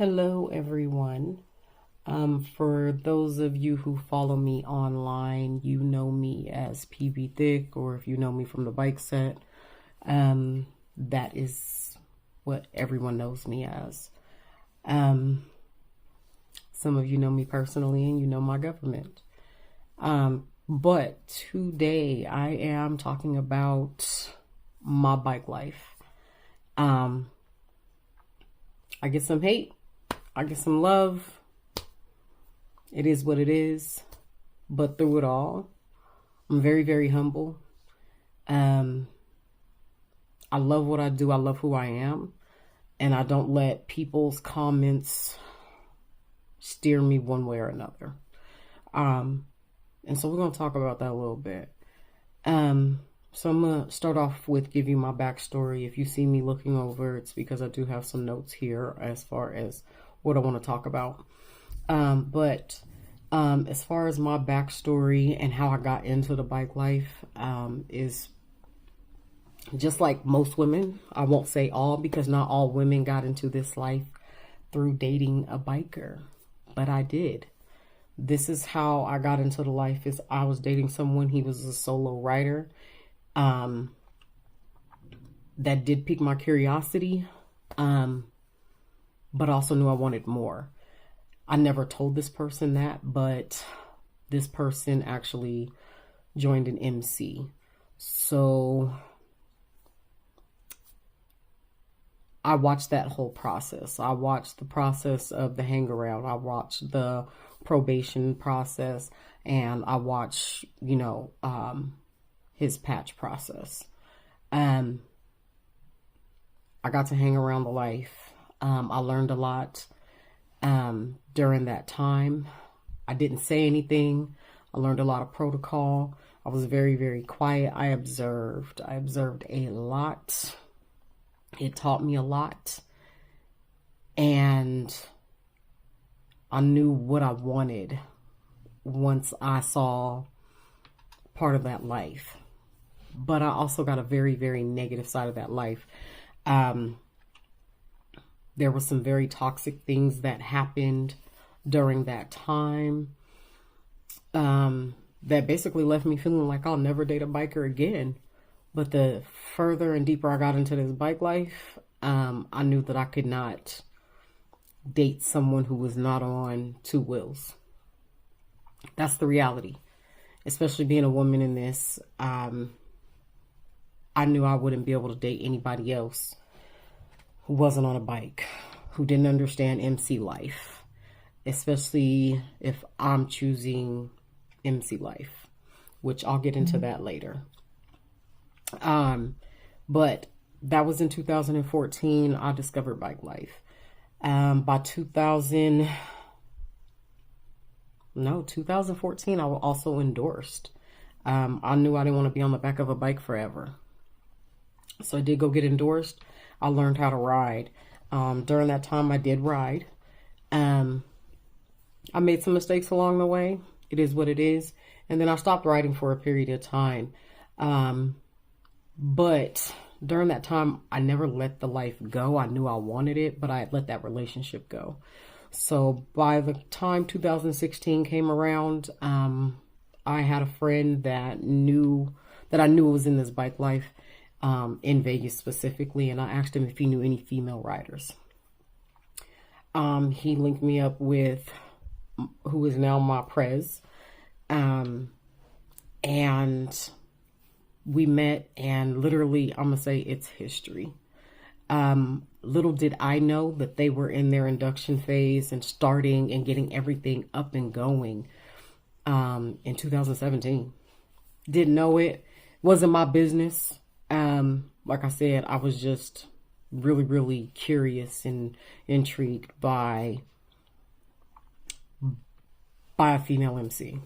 Hello, everyone. For those of you who follow me online, you know me as PB Thick, or if you know me from the bike set, that is what everyone knows me as. Um, some of you know me personally, and you know my government. But today I am talking about my bike life. Um, I get some hate, I get some love. It is what it is. But through it all, I'm very, very humble. Um, I love what I do. I love who I am. And I don't let people's comments steer me one way or another. Um, and so we're going to talk about that a little bit. So I'm going to start off with give you my backstory. If you see me looking over, it's because I do have some notes here as far as what I want to talk about. But as far as my backstory and how I got into the bike life, is just like most women. I won't say all, because not all women got into this life through dating a biker, but I did. This is how I got into the life. Is I was dating someone. He was a solo rider. That did pique my curiosity, but also knew I wanted more. I never told this person that, but this person actually joined an MC. So I watched that whole process. I watched the process of the hang around. I watched the probation process, and I watched, his patch process. I got to hang around the life. I learned a lot during that time. I didn't say anything. I learned a lot of protocol. I was very, very quiet. I observed a lot. It taught me a lot. And I knew what I wanted once I saw part of that life. But I also got a very, very negative side of that life. There were some very toxic things that happened during that time, that basically left me feeling like I'll never date a biker again. But the further and deeper I got into this bike life, I knew that I could not date someone who was not on two wheels. That's the reality. Especially being a woman in this, I knew I wouldn't be able to date anybody else who wasn't on a bike, who didn't understand MC life, especially if I'm choosing MC life, which I'll get into that later. But that was in 2014. I discovered bike life. By 2014, I was also endorsed. I knew I didn't want to be on the back of a bike forever. So I did go get endorsed. I learned how to ride. During that time, I did ride. I made some mistakes along the way. It is what it is. And then I stopped riding for a period of time. But during that time, I never let the life go. I knew I wanted it, but I had let that relationship go. So by the time 2016 came around, I had a friend that I knew was in this bike life, in Vegas specifically, and I asked him if he knew any female riders. He linked me up with who is now my prez, and we met, and literally, I'm gonna say it's history. Little did I know that they were in their induction phase and starting and getting everything up and going in 2017. Didn't know it. Wasn't my business. Like I said, I was just really, really curious and intrigued by a female MC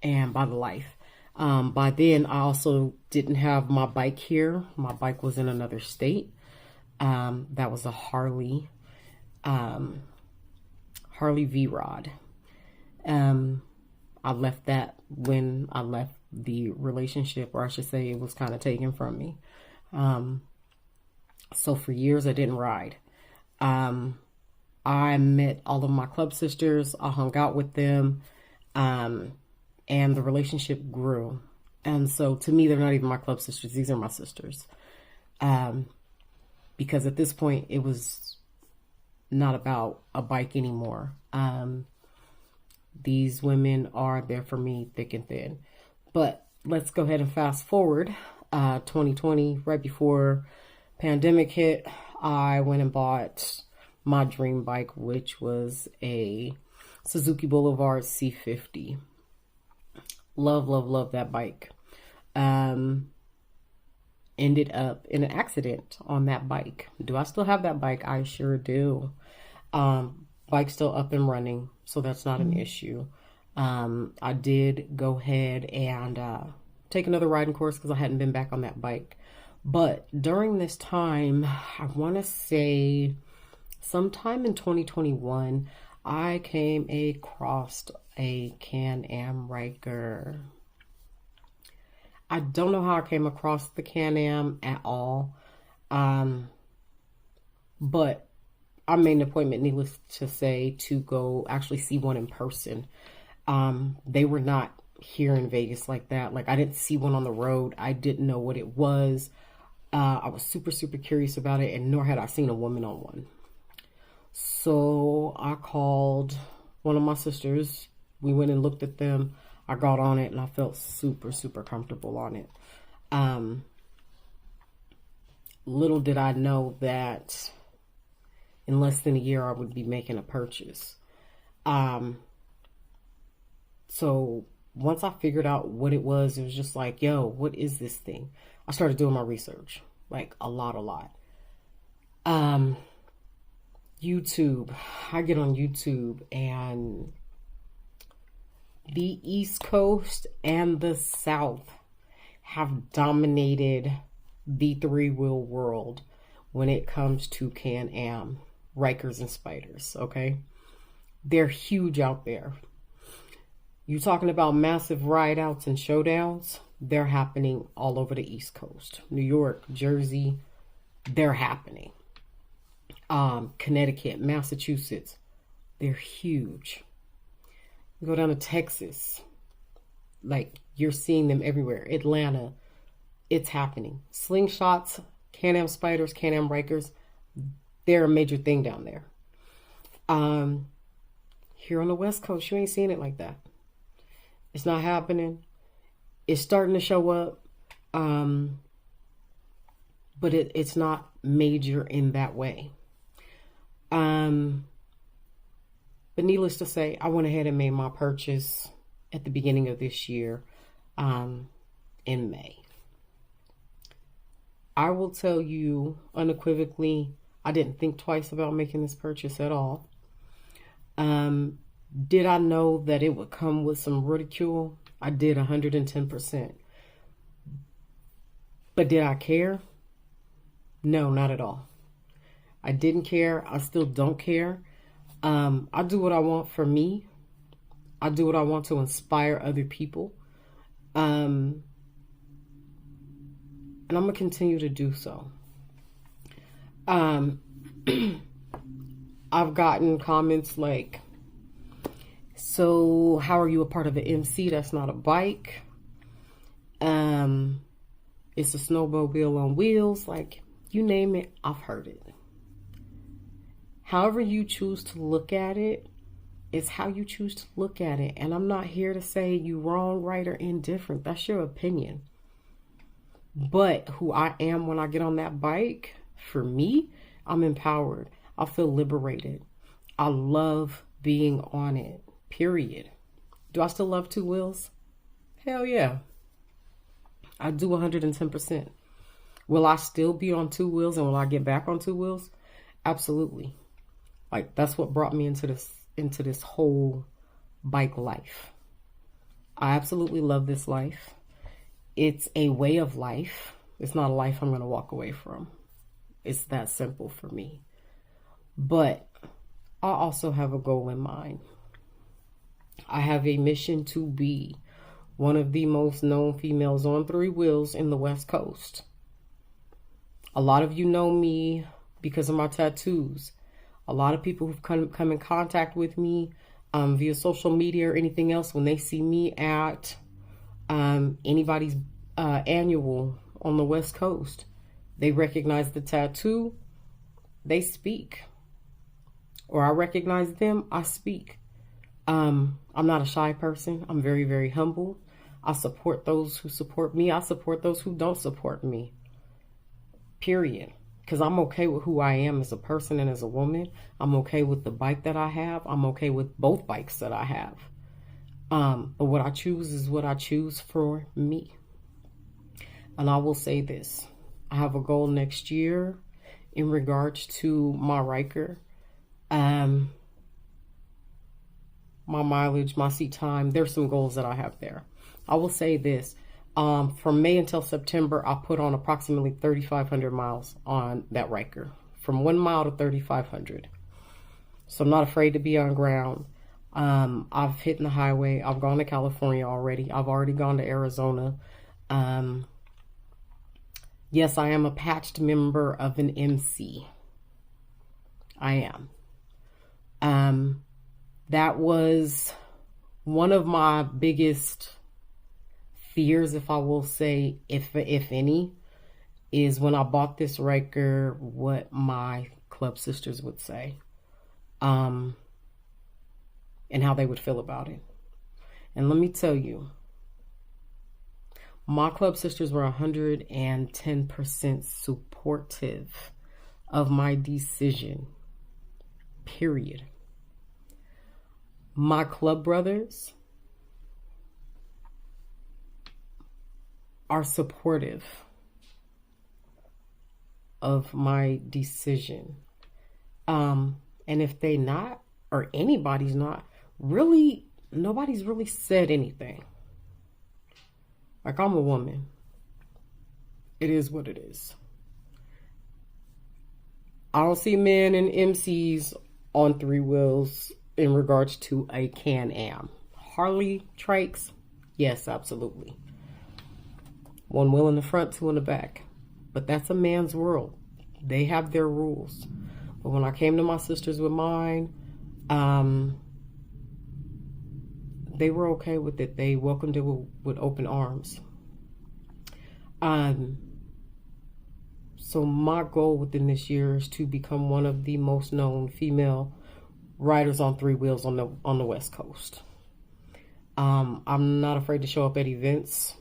and by the life. By then, I also didn't have my bike here. My bike was in another state. That was a Harley V-Rod. I left that when I left the relationship, or I should say it was kind of taken from me. So for years I didn't ride. I met all of my club sisters. I hung out with them. And the relationship grew. And so to me, they're not even my club sisters. These are my sisters. Because at this point, it was not about a bike anymore. These women are there for me thick and thin. But let's go ahead and fast forward. 2020, right before pandemic hit, I went and bought my dream bike, which was a Suzuki Boulevard C50. Love, love, love that bike. Ended up in an accident on that bike. Do I still have that bike? I sure do. Bike's still up and running, so that's not an issue. I did go ahead and take another riding course because I hadn't been back on that bike. But during this time, I want to say sometime in 2021, I came across a Can-Am Ryker. I don't know how I came across the Can-Am at all. But I made an appointment, needless to say, to go actually see one in person. They were not here in Vegas like that. Like, I didn't see one on the road. I didn't know what it was. I was super, super curious about it, and nor had I seen a woman on one. So I called one of my sisters. We went and looked at them. I got on it, and I felt super, super comfortable on it. Little did I know that in less than a year, I would be making a purchase. So once I figured out what it was just like, yo, what is this thing? I started doing my research, like a lot. YouTube. I get on YouTube, and the East Coast and the South have dominated the three-wheel world when it comes to Can-Am, Rykers, and Spyders, okay? They're huge out there. You talking about massive ride-outs and showdowns? They're happening all over the East Coast. New York, Jersey, they're happening. Connecticut, Massachusetts, they're huge. You go down to Texas, like, you're seeing them everywhere. Atlanta, it's happening. Slingshots, Can-Am Spyders, Can-Am Rykers, they're a major thing down there. Here on the West Coast, you ain't seeing it like that. It's not happening. It's starting to show up. But it's not major in that way. But needless to say, I went ahead and made my purchase at the beginning of this year, in May. I will tell you unequivocally, I didn't think twice about making this purchase at all. Did I know that it would come with some ridicule? I did 110%. But did I care? No, not at all. I didn't care. I still don't care. I do what I want for me. I do what I want to inspire other people. And I'm going to continue to do so. I've gotten comments like, so how are you a part of an MC? That's not a bike. It's a snowmobile on wheels. Like, you name it, I've heard it. However you choose to look at it, it's how you choose to look at it. And I'm not here to say you wrong, right, or indifferent. That's your opinion. But who I am when I get on that bike, for me, I'm empowered. I feel liberated. I love being on it, period. Do I still love two wheels? Hell yeah. I do 110%. Will I still be on two wheels, and will I get back on two wheels? Absolutely. Like, that's what brought me into this whole bike life. I absolutely love this life. It's a way of life. It's not a life I'm going to walk away from. It's that simple for me. But I also have a goal in mind. I have a mission to be one of the most known females on three wheels in the West Coast. A lot of you know me because of my tattoos. A lot of people who've come in contact with me via social media or anything else, when they see me at anybody's annual on the West Coast, they recognize the tattoo, they speak. Or I recognize them, I speak. I'm not a shy person. I'm very, very humble. I support those who support me. I support those who don't support me. Period. Because I'm okay with who I am as a person and as a woman. I'm okay with the bike that I have. I'm okay with both bikes that I have. But what I choose is what I choose for me. And I will say this. I have a goal next year in regards to my Ryker. My mileage, my seat time. There's some goals that I have there. I will say this. From May until September, I put on approximately 3,500 miles on that Ryker. From 1 mile to 3,500. So I'm not afraid to be on ground. I've hit the highway. I've gone to California already. I've already gone to Arizona. Yes, I am a patched member of an MC. I am. That was one of my biggest fears, if I will say, if any, is when I bought this Ryker, what my club sisters would say, and how they would feel about it. And let me tell you, my club sisters were 110% supportive of my decision, period. My club brothers are supportive of my decision. And if they not, or anybody's not, really, nobody's really said anything. Like, I'm a woman. It is what it is. I don't see men and MCs on 3 wheels in regards to a Can-Am. Harley trikes, yes, absolutely. 1 wheel in the front, 2 in the back. But that's a man's world. They have their rules. But when I came to my sisters with mine, they were okay with it. They welcomed it with open arms. So my goal within this year is to become one of the most known female riders on 3 wheels on the West Coast. I'm not afraid to show up at events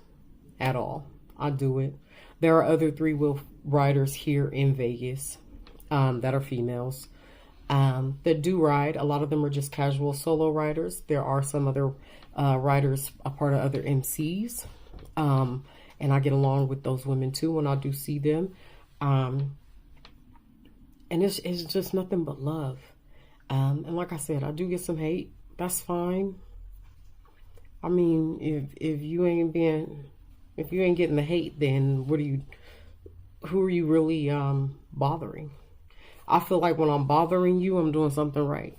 at all. I do it. There are other 3-wheel riders here in Vegas that are females that do ride. A lot of them are just casual solo riders. There are some other riders, a part of other MCs. And I get along with those women too when I do see them. And it's just nothing but love. And like I said, I do get some hate. That's fine. I mean, if you ain't getting the hate, then who are you really bothering? I feel like when I'm bothering you, I'm doing something right.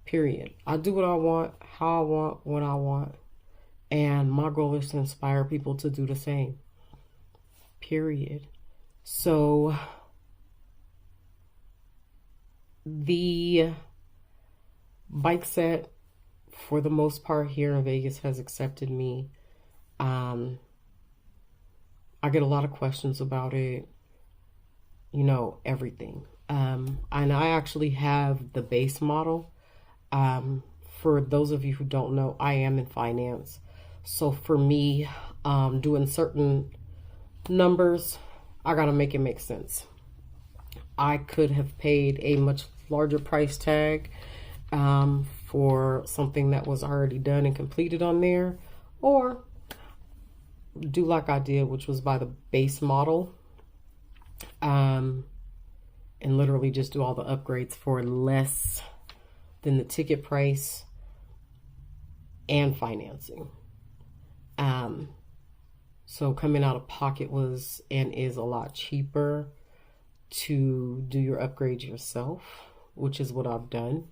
Period. I do what I want, how I want, what I want. And my goal is to inspire people to do the same. Period. So the bike set, for the most part here in Vegas, has accepted me. I get a lot of questions about it, everything. And I actually have the base model. For those of you who don't know, I am in finance. So for me, doing certain numbers, I gotta make it make sense. I could have paid a much larger price tag for something that was already done and completed on there, or do like I did, which was buy the base model and literally just do all the upgrades for less than the ticket price and financing. So coming out of pocket was and is a lot cheaper to do your upgrades yourself, which is what I've done,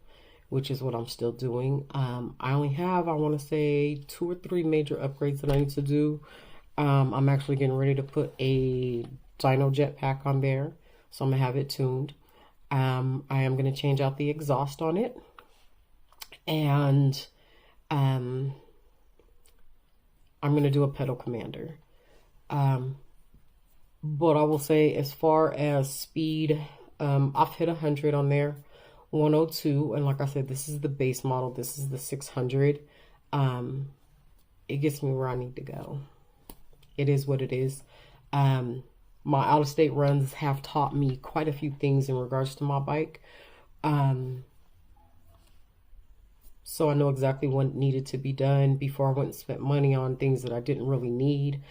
which is what I'm still doing. I only have, I want to say, 2 or 3 major upgrades that I need to do. I'm actually getting ready to put a dyno jetpack on there, so I'm gonna have it tuned. I am going to change out the exhaust on it. And I'm going to do a pedal commander. But I will say, as far as speed, I've hit 100 on there, 102. And like I said, this is the base model. This is the 600. It gets me where I need to go. It is what it is. My out-of-state runs have taught me quite a few things in regards to my bike. So I know exactly what needed to be done before I went and spent money on things that I didn't really need.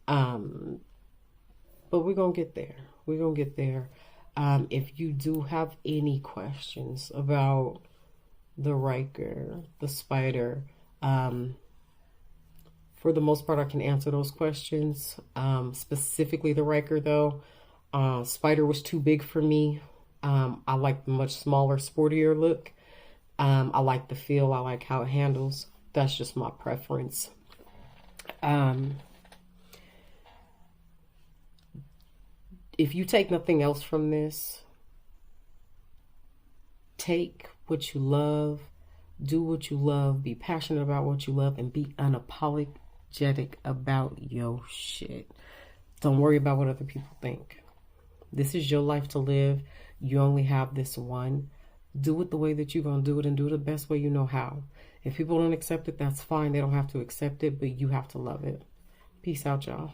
But we're going to get there. We're going to get there. If you do have any questions about the Ryker, the Spyder, for the most part, I can answer those questions. Specifically the Ryker, though. Spyder was too big for me. I like the much smaller, sportier look. I like the feel. I like how it handles. That's just my preference. If you take nothing else from this, take what you love, do what you love, be passionate about what you love, and be unapologetic about your shit. Don't worry about what other people think. This is your life to live. You only have this one. Do it the way that you're going to do it, and do it the best way you know how. If people don't accept it, that's fine. They don't have to accept it, but you have to love it. Peace out, y'all.